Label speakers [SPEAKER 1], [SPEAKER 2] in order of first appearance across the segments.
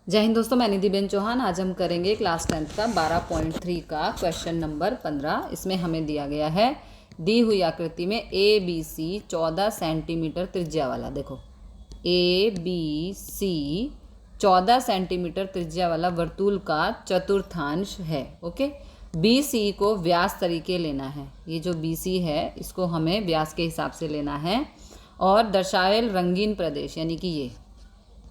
[SPEAKER 1] जय हिंद दोस्तों, मैं निधिबेन चौहान। आज हम करेंगे क्लास 10th का 12.3 का क्वेश्चन नंबर 15। इसमें हमें दिया गया है दी हुई आकृति में ए बी सी 14 सेंटीमीटर त्रिज्या वाला, देखो ए बी सी 14 सेंटीमीटर त्रिज्या वाला वर्तुल का चतुर्थांश है। ओके, बी सी को व्यास तरीके लेना है। ये जो बी सी है इसको हमें व्यास के हिसाब से लेना है। और दर्शावेल रंगीन प्रदेश यानी कि ये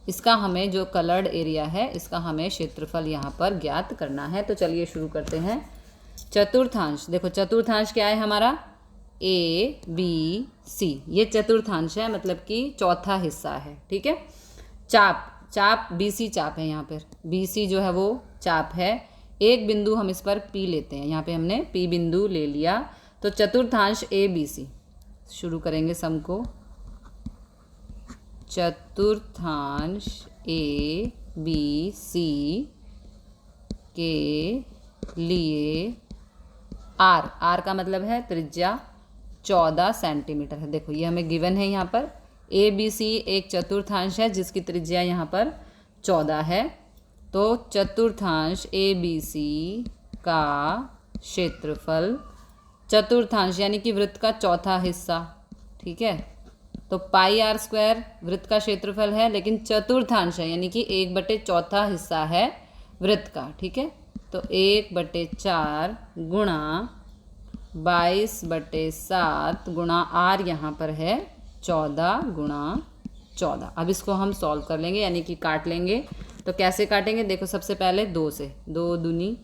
[SPEAKER 1] इसका हमें जो कलर्ड एरिया है इसका हमें क्षेत्रफल यहाँ पर ज्ञात करना है। तो चलिए शुरू करते हैं। चतुर्थांश, देखो चतुर्थांश क्या है हमारा, ए बी सी, ये चतुर्थांश है, मतलब कि चौथा हिस्सा है। ठीक है, चाप बी सी चाप है, यहाँ पर बी सी जो है वो चाप है। एक बिंदु हम इस पर पी लेते हैं, यहाँ पे हमने पी बिंदु ले लिया। तो चतुर्थांश ए बी सी, शुरू करेंगे सम को। चतुर्थांश ए बी सी के लिए आर का मतलब है त्रिज्या 14 सेंटीमीटर है। देखो ये हमें गिवन है यहाँ पर। ए बी सी एक चतुर्थांश है जिसकी त्रिज्या यहाँ पर 14 है। तो चतुर्थांश ए बी सी का क्षेत्रफल, चतुर्थांश यानी कि वृत्त का चौथा हिस्सा, ठीक है, तो पाई आर स्क्वायर वृत्त का क्षेत्रफल है, लेकिन चतुर्थांश है यानी कि 1/4 हिस्सा है वृत्त का। ठीक है, तो 1/4 गुणा 22/7 गुणा आर यहाँ पर है 14 गुणा 14। अब इसको हम सॉल्व कर लेंगे यानी कि काट लेंगे। तो कैसे काटेंगे, देखो सबसे पहले 2 से, 2 दूनी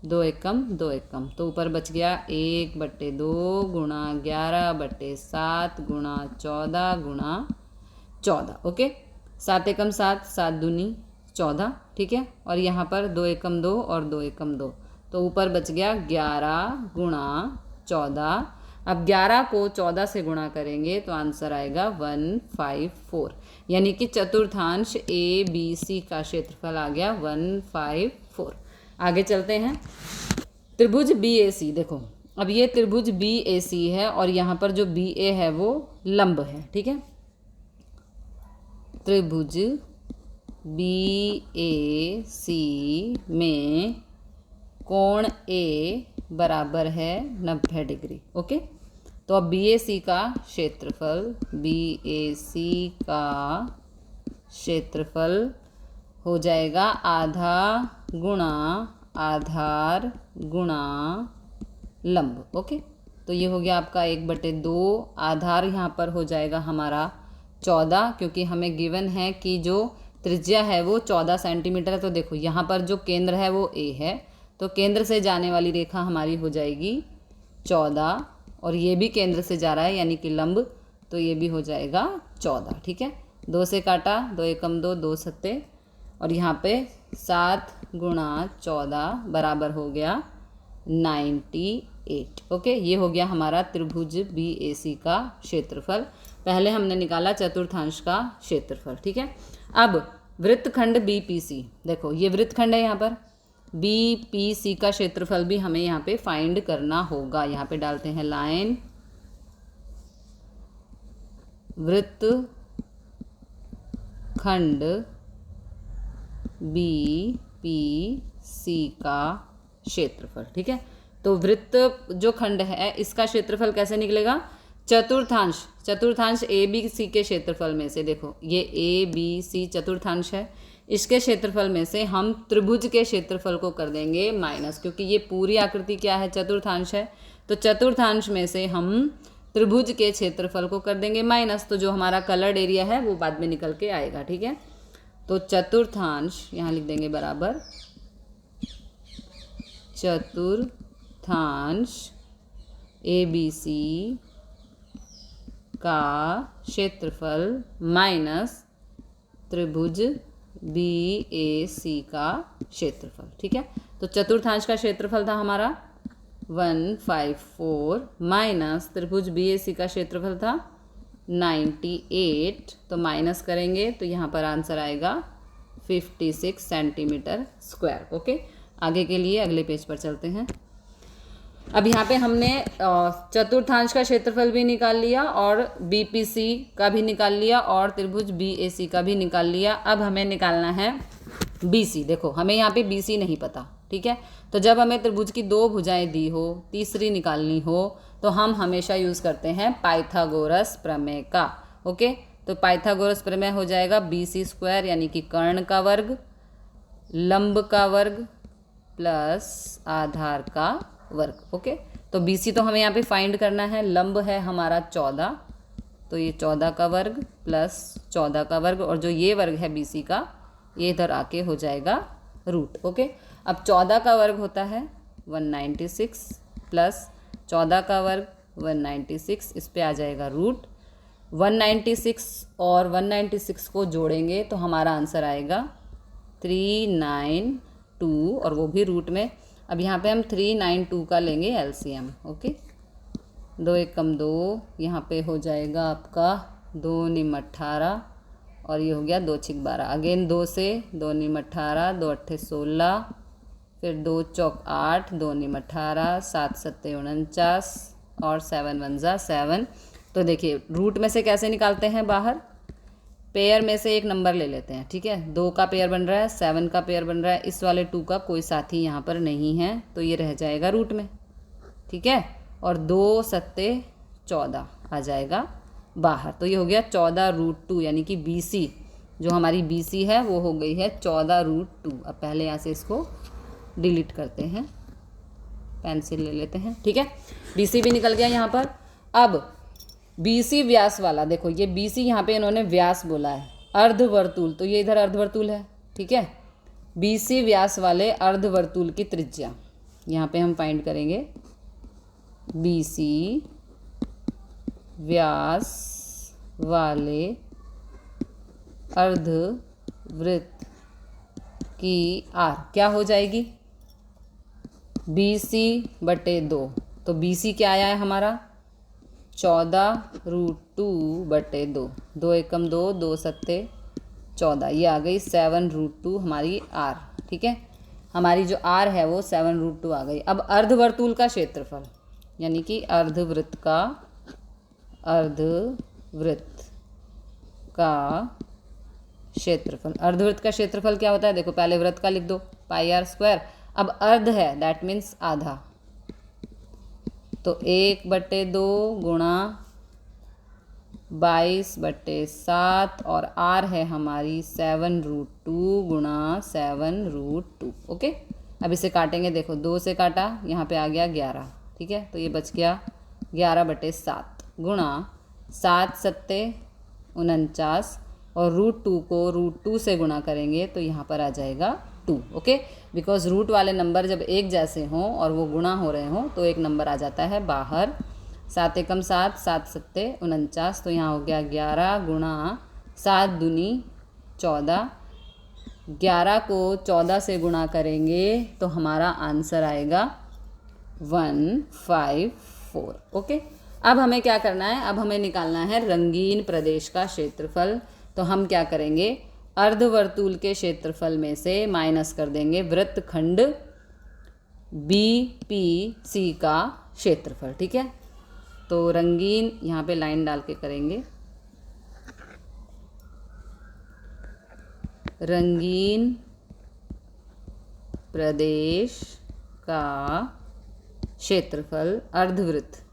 [SPEAKER 1] 2 एकम 2 एकम, तो ऊपर बच गया 1/2 गुणा 11/7 गुणा 14 गुणा 14। ओके, 7 एकम 7, 7 दूनी 14। ठीक है, और यहाँ पर 2 एकम 2 और 2 एकम 2, तो ऊपर बच गया 11 गुणा 14। अब 11 को 14 से गुणा करेंगे तो आंसर आएगा 154, यानी कि चतुर्थांश ए बी सी का क्षेत्रफल आ गया 154। आगे चलते हैं। त्रिभुज बी ए सी, देखो अब ये त्रिभुज बी ए सी है और यहाँ पर जो बी ए है वो लंब है। ठीक है, त्रिभुज बी ए सी में कोण ए बराबर है 90 डिग्री। ओके, तो अब बी ए सी का क्षेत्रफल, बी ए सी का क्षेत्रफल हो जाएगा आधा गुणा आधार गुणा लंब। ओके, तो ये हो गया आपका 1/2। आधार यहाँ पर हो जाएगा हमारा 14, क्योंकि हमें गिवन है कि जो त्रिज्या है वो 14 सेंटीमीटर है। तो देखो यहाँ पर जो केंद्र है वो ए है, तो केंद्र से जाने वाली रेखा हमारी हो जाएगी 14, और ये भी केंद्र से जा रहा है यानी कि लंब, तो ये भी हो जाएगा 14। ठीक है, 2 से काटा, 2 एकम 2, 2 सत्ते, और यहाँ पे 7 गुणा 14 बराबर हो गया 98। ओके, ये हो गया हमारा त्रिभुज बी ए सी का क्षेत्रफल। पहले हमने निकाला चतुर्थांश का क्षेत्रफल। ठीक है, अब वृत्तखंड बी पी सी, देखो ये वृत्तखंड है, यहाँ पर बी पी सी का क्षेत्रफल भी हमें यहाँ पे फाइंड करना होगा। यहाँ पे डालते हैं लाइन, वृत्तखंड बी पी सी का क्षेत्रफल। ठीक है, तो वृत्त जो खंड है इसका क्षेत्रफल कैसे निकलेगा, चतुर्थांश ए बी सी के क्षेत्रफल में से, देखो ये ए बी सी चतुर्थांश है, इसके क्षेत्रफल में से हम त्रिभुज के क्षेत्रफल को कर देंगे माइनस, क्योंकि ये पूरी आकृति क्या है, चतुर्थांश है, तो चतुर्थांश में से हम त्रिभुज के क्षेत्रफल को कर देंगे माइनस। तो जो हमारा कलर्ड एरिया है वो बाद में निकल के आएगा। ठीक है, तो चतुर्थांश यहाँ लिख देंगे बराबर चतुर्थांश ए बी सी का क्षेत्रफल माइनस त्रिभुज बी ए सी का क्षेत्रफल। ठीक है, तो चतुर्थांश का क्षेत्रफल था हमारा 154 माइनस त्रिभुज बी ए सी का क्षेत्रफल था 98, तो माइनस करेंगे तो यहाँ पर आंसर आएगा 56 सेंटीमीटर स्क्वायर। ओके, आगे के लिए अगले पेज पर चलते हैं। अब यहाँ पे हमने चतुर्थांश का क्षेत्रफल भी निकाल लिया और बीपीसी का भी निकाल लिया और त्रिभुज बीएसी का भी निकाल लिया। अब हमें निकालना है BC, देखो हमें यहाँ पे BC नहीं पता, ठीक है। तो जब हमें त्रिभुज की दो भुजाएं दी हो, तीसरी निकालनी हो, तो हम हमेशा यूज़ करते हैं पाइथागोरस प्रमेय का। ओके, तो पाइथागोरस प्रमेय हो जाएगा BC² यानी कि कर्ण का वर्ग, लंब का वर्ग प्लस आधार का वर्ग। ओके, तो BC तो हमें यहाँ पे फाइंड करना है, लंब है हमारा 14, तो ये 14 का वर्ग प्लस 14 का वर्ग, और जो ये वर्ग है BC का, ये इधर आके हो जाएगा रूट। ओके, अब 14 का वर्ग होता है 196 प्लस 14 का वर्ग 196, इस पे आ जाएगा रूट। 196 और 196 को जोड़ेंगे तो हमारा आंसर आएगा 392, और वो भी रूट में। अब यहाँ पे हम 392 का लेंगे LCM। ओके, 2 एकम 2, यहाँ पे हो जाएगा आपका 2 निम 18, और ये हो गया 2 छिक 12। अगेन 2 से 2 निम 18, 2 अट्ठे 16, फिर 2 चौक 8, 2 निम 18, 7 सत्ते 49, और 7 1 जा 7। तो देखिए रूट में से कैसे निकालते हैं बाहर, पेयर में से एक नंबर ले लेते हैं, ठीक है। 2 का पेयर बन रहा है, 7 का पेयर बन रहा है, इस वाले 2 का कोई साथी यहाँ पर नहीं है, तो ये रह जाएगा रूट में, ठीक है। और 2 सत्ते 14 आ जाएगा बाहर, तो ये हो गया 14√2, यानी कि BC जो हमारी BC है वो हो गई है 14√2। अब पहले यहाँ से इसको डिलीट करते हैं, पेंसिल ले लेते हैं, ठीक है। BC भी निकल गया यहाँ पर। अब BC व्यास वाला, देखो ये BC यहाँ पे इन्होंने व्यास बोला है, अर्धवर्तुल, तो ये इधर अर्धवर्तुल है, ठीक है। BC व्यास वाले अर्धवर्तुल की त्रिज्या यहाँ पे हम फाइंड करेंगे। BC व्यास वाले अर्धवृत्त की R क्या हो जाएगी, BC/2। तो BC क्या आया है हमारा 14√2/2, 2 एकम 2, 2 सत्ते 14, ये आ गई 7√2 हमारी R, ठीक है। हमारी जो R है वो 7√2 आ गई। अब अर्धवर्तुल का क्षेत्रफल, यानी कि अर्धवृत्त का क्षेत्रफल। अर्धवृत्त का क्षेत्रफल क्या होता है, देखो पहले वृत्त का लिख दो πr², अब अर्ध है दैट मीन्स आधा, तो 1/2 गुणा 22/7, और R है हमारी 7√2 गुणा 7√2। ओके, अब इसे काटेंगे, देखो 2 से काटा, यहाँ पे आ गया 11, ठीक है। तो ये बच गया 11/7 गुणा 7 सत्ते 49, और √2 को √2 से गुणा करेंगे तो यहाँ पर आ जाएगा 2। ओके, बिकॉज रूट वाले नंबर जब एक जैसे हों और वो गुणा हो रहे हों तो एक नंबर आ जाता है बाहर। 7 एकम 7, 7 सत्ते 49, तो यहाँ हो गया 11 गुणा 7 दूनी 14। 11 को 14 से गुणा करेंगे तो हमारा आंसर आएगा 154। ओके, अब हमें क्या करना है, अब हमें निकालना है रंगीन प्रदेश का क्षेत्रफल। तो हम क्या करेंगे, अर्धवर्तुल के क्षेत्रफल में से माइनस कर देंगे वृत्तखंड BPC का क्षेत्रफल, ठीक है। तो रंगीन यहाँ पे लाइन डाल के करेंगे, रंगीन प्रदेश का क्षेत्रफल अर्धवृत्त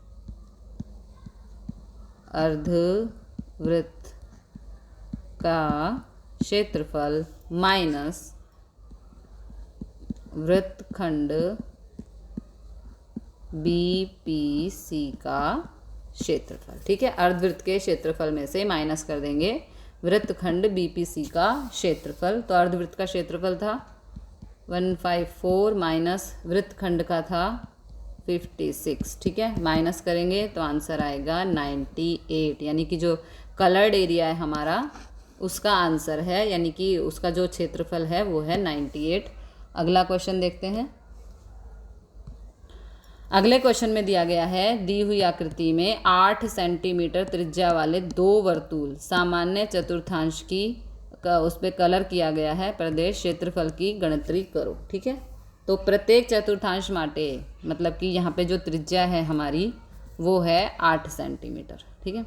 [SPEAKER 1] का क्षेत्रफल माइनस वृत्तखंड BPC का क्षेत्रफल, ठीक है। अर्धवृत्त के क्षेत्रफल में से माइनस कर देंगे वृत्तखंड BPC का क्षेत्रफल। तो अर्धवृत्त का क्षेत्रफल था 154 माइनस वृत्तखंड का था 56, ठीक है। माइनस करेंगे तो आंसर आएगा 98, यानी कि जो कलर्ड एरिया है हमारा उसका आंसर है, यानी कि उसका जो क्षेत्रफल है वो है 98। अगला क्वेश्चन देखते हैं। अगले क्वेश्चन में दिया गया है, दी हुई आकृति में 8 सेंटीमीटर त्रिज्या वाले 2 वर्तुल सामान्य चतुर्थांश की उस पर कलर किया गया है, प्रदेश क्षेत्रफल की गणतरी करो, ठीक है। तो प्रत्येक चतुर्थांश माटे, मतलब कि यहाँ पे जो त्रिज्या है हमारी वो है 8 सेंटीमीटर, ठीक है।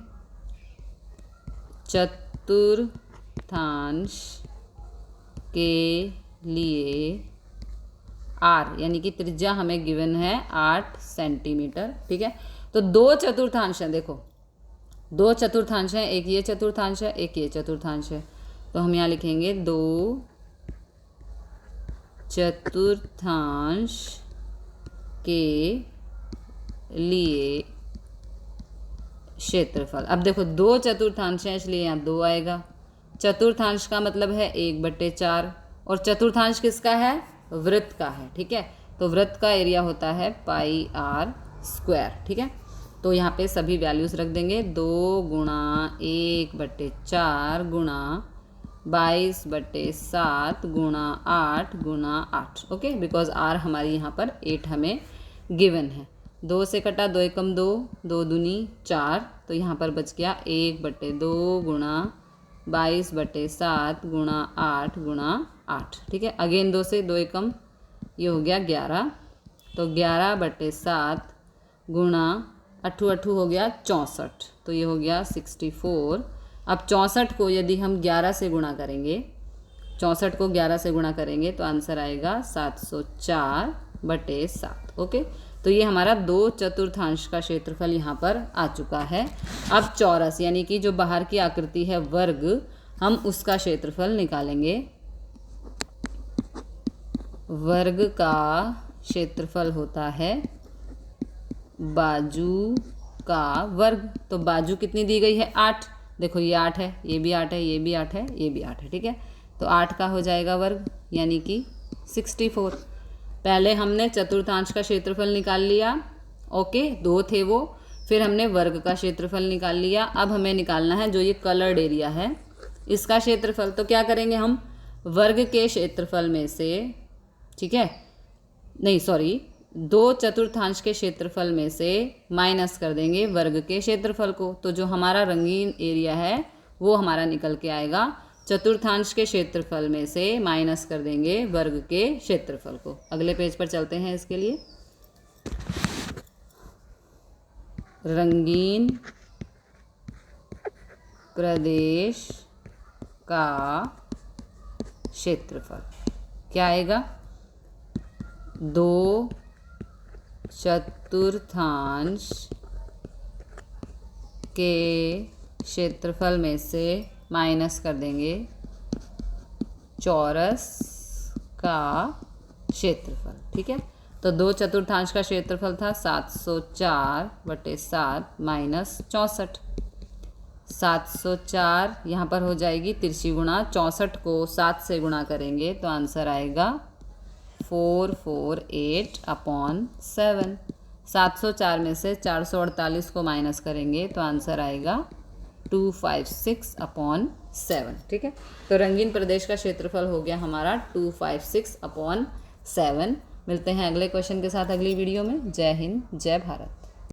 [SPEAKER 1] चतुर्थांश के लिए आर, यानी कि त्रिज्या हमें गिवन है 8 सेंटीमीटर। ठीक है, तो 2 चतुर्थांश हैं, देखो 2 चतुर्थांश हैं, एक ये चतुर्थांश है, एक ये चतुर्थांश है। तो हम यहाँ लिखेंगे 2 चतुर्थांश के लिए क्षेत्रफल। अब देखो 2 चतुर्थांश हैं इसलिए यहाँ 2 आएगा। चतुर्थांश का मतलब है 1/4, और चतुर्थांश किसका है? वृत्त का है। ठीक है, तो वृत्त का एरिया होता है पाई आर स्क्वायर। ठीक है, तो यहाँ पे सभी वैल्यूज़ रख देंगे। 2 गुणा 1/4 गुणा 22/7 गुणा 8 गुणा 8। ओके, बिकॉज आर हमारी यहाँ पर 8 हमें गिवन है। 2 से कटा 2 एकम 2, 2 दूनी 4, तो यहाँ पर बच गया 1/2 गुणा 22/7 गुणा 8 गुणा 8। ठीक है, अगेन 2 से 2 एकम, ये हो गया 11, तो 11/7 गुणा 8 8 हो गया 64, तो ये हो गया 64। अब 64 को यदि हम 11 से गुणा करेंगे, 64 को 11 से गुणा करेंगे तो आंसर आएगा 704/7। ओके, तो ये हमारा 2 चतुर्थांश का क्षेत्रफल यहाँ पर आ चुका है। अब चौरस, यानी कि जो बाहर की आकृति है वर्ग, हम उसका क्षेत्रफल निकालेंगे। वर्ग का क्षेत्रफल होता है बाजू का वर्ग। तो बाजू कितनी दी गई है? 8। देखो ये 8 है, ये भी 8 है, ये भी 8 है, ये भी 8 है। ठीक है, तो 8 का हो जाएगा वर्ग, यानी कि 64। पहले हमने चतुर्थांश का क्षेत्रफल निकाल लिया। ओके, 2 थे वो, फिर हमने वर्ग का क्षेत्रफल निकाल लिया। अब हमें निकालना है जो ये कलर्ड एरिया है, इसका क्षेत्रफल। तो क्या करेंगे हम? वर्ग के क्षेत्रफल में से, ठीक है, नहीं सॉरी, 2 चतुर्थांश के क्षेत्रफल में से माइनस कर देंगे वर्ग के क्षेत्रफल को। तो जो हमारा रंगीन एरिया है वो हमारा निकल के आएगा। चतुर्थांश के क्षेत्रफल में से माइनस कर देंगे वर्ग के क्षेत्रफल को। अगले पेज पर चलते हैं इसके लिए। रंगीन प्रदेश का क्षेत्रफल क्या आएगा? 2 चतुर्थांश के क्षेत्रफल में से माइनस कर देंगे चौरस का क्षेत्रफल। ठीक है, तो 2 चतुर्थांश का क्षेत्रफल था 704/7 माइनस 64। 704 यहाँ पर हो जाएगी तिरछी गुणा, 64 को 7 से गुणा करेंगे तो आंसर आएगा 448/7। 704 में से 448 को माइनस करेंगे तो आंसर आएगा 256/7। ठीक है, तो रंगीन प्रदेश का क्षेत्रफल हो गया हमारा 256/7। मिलते हैं अगले क्वेश्चन के साथ अगली वीडियो में। जय हिंद, जय भारत।